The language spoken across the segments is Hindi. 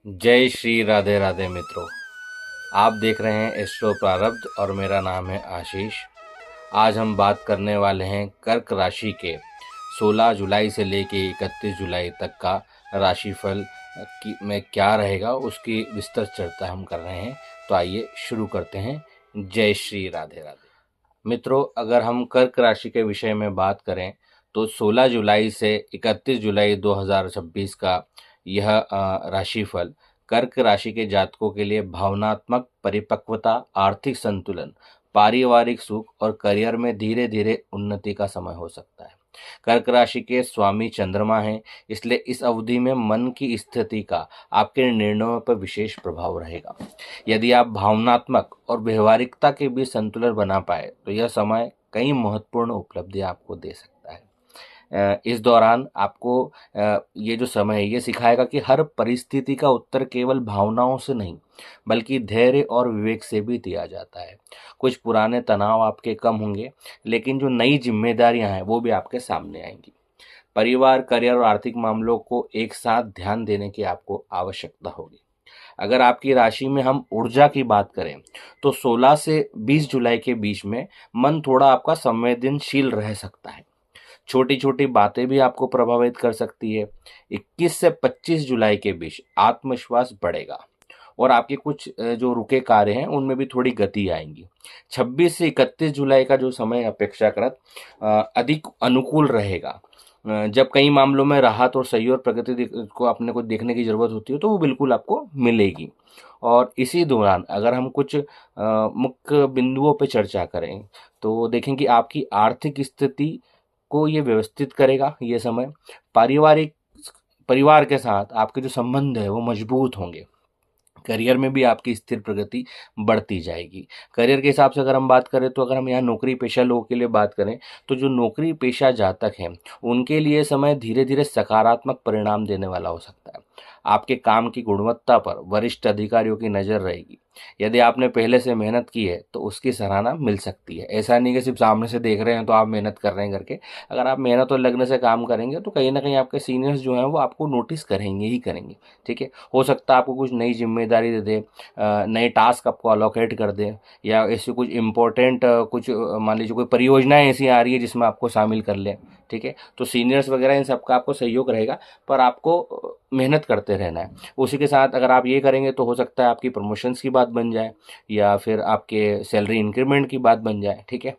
जय श्री राधे राधे मित्रों। आप देख रहे हैं एस्ट्रो प्रारब्ध और मेरा नाम है आशीष। आज हम बात करने वाले हैं कर्क राशि के 16 जुलाई से लेके 31 जुलाई तक का राशिफल में क्या रहेगा उसकी विस्तृत चर्चा हम कर रहे हैं। तो आइए शुरू करते हैं। जय श्री राधे राधे मित्रों, अगर हम कर्क राशि के विषय में बात करें तो 16 जुलाई से 31 जुलाई 2026 का यह राशिफल कर्क राशि के जातकों के लिए भावनात्मक परिपक्वता, आर्थिक संतुलन, पारिवारिक सुख और करियर में धीरे धीरे उन्नति का समय हो सकता है। कर्क राशि के स्वामी चंद्रमा हैं, इसलिए इस अवधि में मन की स्थिति का आपके निर्णयों पर विशेष प्रभाव रहेगा। यदि आप भावनात्मक और व्यवहारिकता के बीच संतुलन बना पाए तो यह समय कई महत्वपूर्ण उपलब्धियां आपको दे सकता है। इस दौरान आपको ये जो समय है ये सिखाएगा कि हर परिस्थिति का उत्तर केवल भावनाओं से नहीं बल्कि धैर्य और विवेक से भी दिया जाता है। कुछ पुराने तनाव आपके कम होंगे, लेकिन जो नई जिम्मेदारियां हैं वो भी आपके सामने आएंगी। परिवार, करियर और आर्थिक मामलों को एक साथ ध्यान देने की आपको आवश्यकता होगी। अगर आपकी राशि में हम ऊर्जा की बात करें तो 16 से 20 जुलाई के बीच में मन थोड़ा आपका संवेदनशील रह सकता है। छोटी छोटी बातें भी आपको प्रभावित कर सकती है। 21 से 25 जुलाई के बीच आत्मविश्वास बढ़ेगा और आपके कुछ जो रुके कार्य हैं उनमें भी थोड़ी गति आएंगी। 26 से 31 जुलाई का जो समय अपेक्षाकृत अधिक अनुकूल रहेगा। जब कई मामलों में राहत और सही और प्रगति को अपने को देखने की ज़रूरत होती है तो वो बिल्कुल आपको मिलेगी। और इसी दौरान अगर हम कुछ मुख्य बिंदुओं पर चर्चा करें तो देखें कि आपकी आर्थिक स्थिति को ये व्यवस्थित करेगा ये समय। पारिवारिक परिवार के साथ आपके जो संबंध है वो मजबूत होंगे। करियर में भी आपकी स्थिर प्रगति बढ़ती जाएगी। करियर के हिसाब से अगर हम बात करें तो अगर हम यहाँ नौकरी पेशा लोगों के लिए बात करें तो जो नौकरी पेशा जातक हैं उनके लिए समय धीरे धीरे सकारात्मक परिणाम देने वाला हो सकता है। आपके काम की गुणवत्ता पर वरिष्ठ अधिकारियों की नज़र रहेगी। यदि आपने पहले से मेहनत की है तो उसकी सराहना मिल सकती है। ऐसा नहीं कि सिर्फ सामने से देख रहे हैं तो आप मेहनत कर रहे हैं करके। अगर आप मेहनत और लगने से काम करेंगे तो कहीं ना कहीं आपके सीनियर्स जो हैं वो आपको नोटिस करेंगे ही करेंगे। ठीक है, हो सकता है आपको कुछ नई जिम्मेदारी दे दे, नए टास्क आपको अलोकेट कर दे, या ऐसी कुछ इम्पोर्टेंट कुछ मान लीजिए कोई परियोजनाएं ऐसी आ रही है जिसमें आपको शामिल कर लें। ठीक है, तो सीनियर्स वगैरह इन सबका आपको सहयोग रहेगा, पर आपको मेहनत करते रहना है। उसी के साथ अगर आप ये करेंगे तो हो सकता है आपकी प्रमोशंस की बात बन जाए या फिर आपके सैलरी इंक्रीमेंट की बात बन जाए। ठीक है,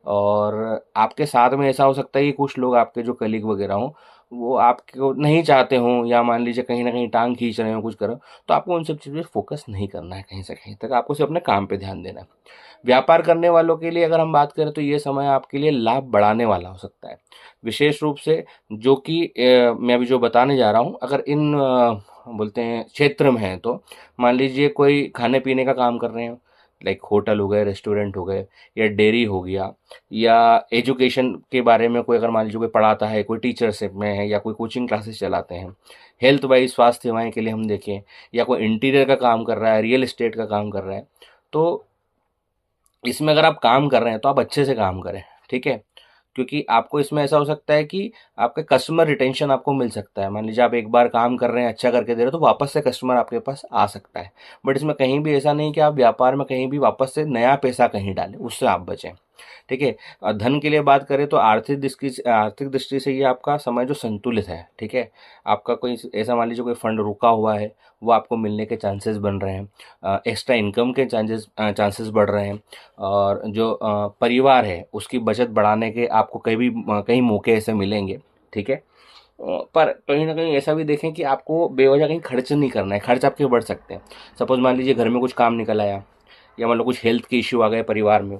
और आपके साथ में ऐसा हो सकता है कि कुछ लोग आपके जो कलीग वगैरह हों वो आपको नहीं चाहते हों, या मान लीजिए कहीं ना कहीं टांग खींच रहे हो कुछ करो, तो आपको उन सब चीज़ों पर फोकस नहीं करना है। कहीं से कहीं तक आपको सिर्फ अपने काम पे ध्यान देना है। व्यापार करने वालों के लिए अगर हम बात करें तो ये समय आपके लिए लाभ बढ़ाने वाला हो सकता है। विशेष रूप से जो कि मैं अभी जो बताने जा रहा हूँ, अगर इन बोलते हैं क्षेत्र में है तो मान लीजिए कोई खाने पीने का काम कर रहे हैं, लाइक होटल हो गए, रेस्टोरेंट हो गए, या डेयरी हो गया, या एजुकेशन के बारे में कोई अगर मान लीजिए कोई पढ़ाता है, कोई टीचरशिप में है, या कोई कोचिंग क्लासेस चलाते हैं, हेल्थ वाइज स्वास्थ्य सेवाएं के लिए हम देखें, या कोई इंटीरियर का काम कर रहा है, रियल एस्टेट का काम कर रहा है, तो इसमें अगर आप काम कर रहे हैं तो आप अच्छे से काम करें। ठीक है, क्योंकि आपको इसमें ऐसा हो सकता है कि आपके कस्टमर रिटेंशन आपको मिल सकता है। मान लीजिए आप एक बार काम कर रहे हैं, अच्छा करके दे रहे हो, तो वापस से कस्टमर आपके पास आ सकता है। बट इसमें कहीं भी ऐसा नहीं कि आप व्यापार में कहीं भी वापस से नया पैसा कहीं डालें, उससे आप बचें। ठीक है, और धन के लिए बात करें तो आर्थिक दृष्टि से ये आपका समय जो संतुलित है। ठीक है, आपका कोई ऐसा मान लीजिए कोई फंड रुका हुआ है वो आपको मिलने के चांसेस बन रहे हैं, एक्स्ट्रा इनकम के चांसेस बढ़ रहे हैं, और जो परिवार है उसकी बचत बढ़ाने के आपको कई मौके ऐसे मिलेंगे। ठीक है, पर कहीं ना कहीं ऐसा भी देखें कि आपको बेवजह कहीं खर्च नहीं करना है। खर्च आपके बढ़ सकते हैं। सपोज मान लीजिए घर में कुछ काम निकल आया, या मतलब कुछ हेल्थ के इश्यू आ गए परिवार में,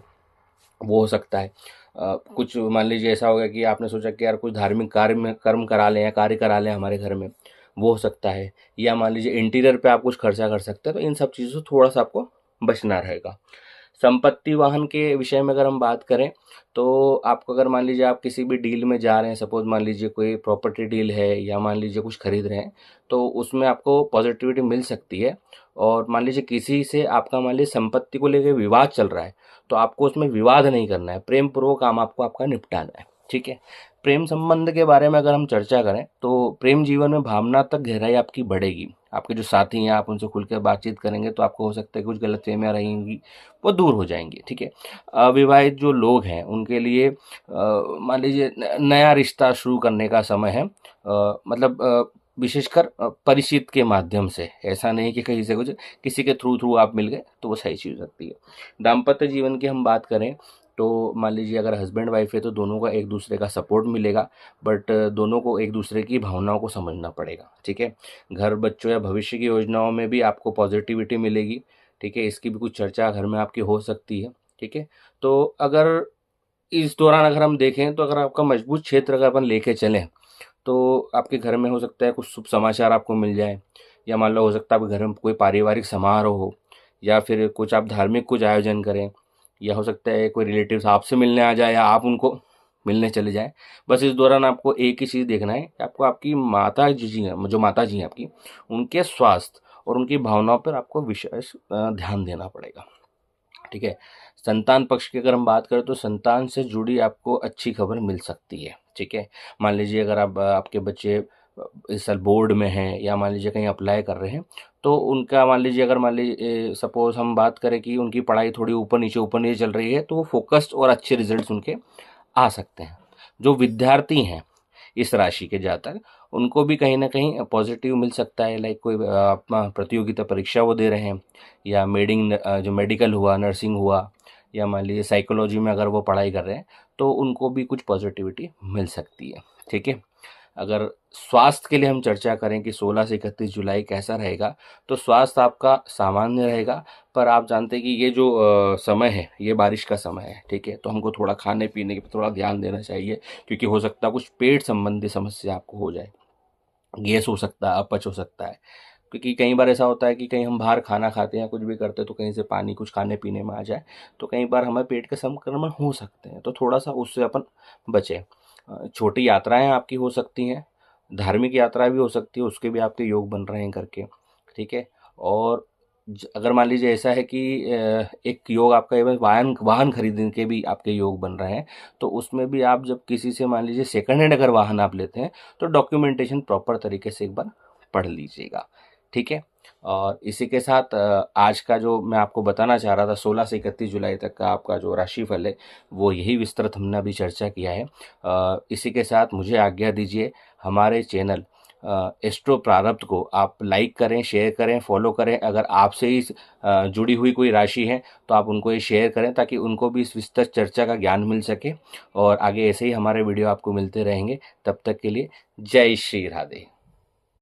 वो हो सकता है। कुछ मान लीजिए ऐसा हो गया कि आपने सोचा कि यार कुछ धार्मिक कार्य में कर्म करा लें या कार्य करा लें हमारे घर में, वो हो सकता है। या मान लीजिए इंटीरियर पे आप कुछ खर्चा कर सकते हैं, तो इन सब चीज़ों से थोड़ा सा आपको बचना रहेगा। संपत्ति वाहन के विषय में अगर हम बात करें तो आपको अगर मान लीजिए आप किसी भी डील में जा रहे हैं, सपोज मान लीजिए कोई प्रॉपर्टी डील है या मान लीजिए कुछ खरीद रहे हैं, तो उसमें आपको पॉजिटिविटी मिल सकती है। और मान लीजिए किसी से आपका मान लीजिए संपत्ति को लेकर विवाद चल रहा है, तो आपको उसमें विवाद नहीं करना है, प्रेम पूर्वक काम आपको आपका निपटाना है। ठीक है। प्रेम संबंध के बारे में अगर हम चर्चा करें तो प्रेम जीवन में भावना तक गहराई आपकी बढ़ेगी। आपके जो साथी हैं आप उनसे खुलकर बातचीत करेंगे तो आपको हो सकता है कुछ गलतफहमियां रहेंगी वो दूर हो जाएंगी। ठीक है। अविवाहित जो लोग हैं उनके लिए मान लीजिए नया रिश्ता शुरू करने का समय है। मतलब विशेषकर परिचित के माध्यम से, ऐसा नहीं कि कहीं से कुछ किसी के थ्रू थ्रू आप मिल गए तो वो सही चीज़ हो सकती है। दाम्पत्य जीवन की हम बात करें तो मान लीजिए अगर हस्बैंड वाइफ है तो दोनों का एक दूसरे का सपोर्ट मिलेगा, बट दोनों को एक दूसरे की भावनाओं को समझना पड़ेगा। ठीक है। घर, बच्चों या भविष्य की योजनाओं में भी आपको पॉजिटिविटी मिलेगी। ठीक है। इसकी भी कुछ चर्चा घर में आपकी हो सकती है। ठीक है। तो अगर इस दौरान अगर हम देखें तो अगर आपका मजबूत क्षेत्र अगर अपन लेके चलें तो आपके घर में हो सकता है कुछ शुभ समाचार आपको मिल जाए, या मान लो हो सकता है आपके घर में कोई पारिवारिक समारोह हो, या फिर कुछ आप धार्मिक कुछ आयोजन करें, या हो सकता है कोई रिलेटिव्स आपसे मिलने आ जाए या आप उनको मिलने चले जाएं। बस इस दौरान आपको एक ही चीज़ देखना है कि आपको आपकी माता जी हैं, जो माता जी हैं आपकी, उनके स्वास्थ्य और उनकी भावनाओं पर आपको विशेष ध्यान देना पड़ेगा। ठीक है। संतान पक्ष की अगर हम बात करें तो संतान से जुड़ी आपको अच्छी खबर मिल सकती है। ठीक है। मान लीजिए अगर आप आपके बच्चे इस साल बोर्ड में हैं या मान लीजिए कहीं अप्लाई कर रहे हैं तो उनका मान लीजिए अगर मान लीजिए सपोज हम बात करें कि उनकी पढ़ाई थोड़ी ऊपर नीचे चल रही है तो वो फोकस्ड और अच्छे रिजल्ट्स उनके आ सकते हैं। जो विद्यार्थी हैं इस राशि के जातक, उनको भी कहीं ना कहीं पॉजिटिव मिल सकता है। लाइक कोई प्रतियोगिता परीक्षा वो दे रहे हैं, या जो मेडिकल हुआ, नर्सिंग हुआ, या मान लीजिए साइकोलॉजी में अगर वो पढ़ाई कर रहे हैं तो उनको भी कुछ पॉजिटिविटी मिल सकती है। ठीक है। अगर स्वास्थ्य के लिए हम चर्चा करें कि 16 से 31 जुलाई कैसा रहेगा, तो स्वास्थ्य आपका सामान्य रहेगा, पर आप जानते हैं कि ये जो समय है ये बारिश का समय है। ठीक है। तो हमको थोड़ा खाने पीने पर थोड़ा ध्यान देना चाहिए, क्योंकि हो सकता है कुछ पेट संबंधी समस्या आपको हो जाए, गैस हो सकता है, अपच हो सकता है। क्योंकि कई बार ऐसा होता है कि कहीं हम बाहर खाना खाते हैं, कुछ भी करते हैं तो कहीं से पानी कुछ खाने पीने में आ जाए तो कई बार हमें पेट के संक्रमण हो सकते हैं, तो थोड़ा सा उससे अपन बचें। छोटी यात्राएं आपकी हो सकती हैं, धार्मिक यात्रा भी हो सकती है, उसके भी आपके योग बन रहे हैं करके। ठीक है। और अगर मान लीजिए ऐसा है कि एक योग आपका ये वाहन वाहन खरीदने के भी आपके योग बन रहे हैं, तो उसमें भी आप जब किसी से मान लीजिए सेकंड हैंड अगर वाहन आप लेते हैं तो डॉक्यूमेंटेशन प्रॉपर तरीके से एक बार पढ़ लीजिएगा। ठीक है। और इसी के साथ आज का जो मैं आपको बताना चाह रहा था 16 से 31 जुलाई तक का आपका जो राशिफल है वो यही विस्तृत हमने अभी चर्चा किया है। इसी के साथ मुझे आज्ञा दीजिए। हमारे चैनल एस्ट्रो प्रारब्ध को आप लाइक करें, शेयर करें, फॉलो करें। अगर आपसे ही जुड़ी हुई कोई राशि है तो आप उनको ये शेयर करें ताकि उनको भी इस विस्तृत चर्चा का ज्ञान मिल सके, और आगे ऐसे ही हमारे वीडियो आपको मिलते रहेंगे। तब तक के लिए जय श्री राधे।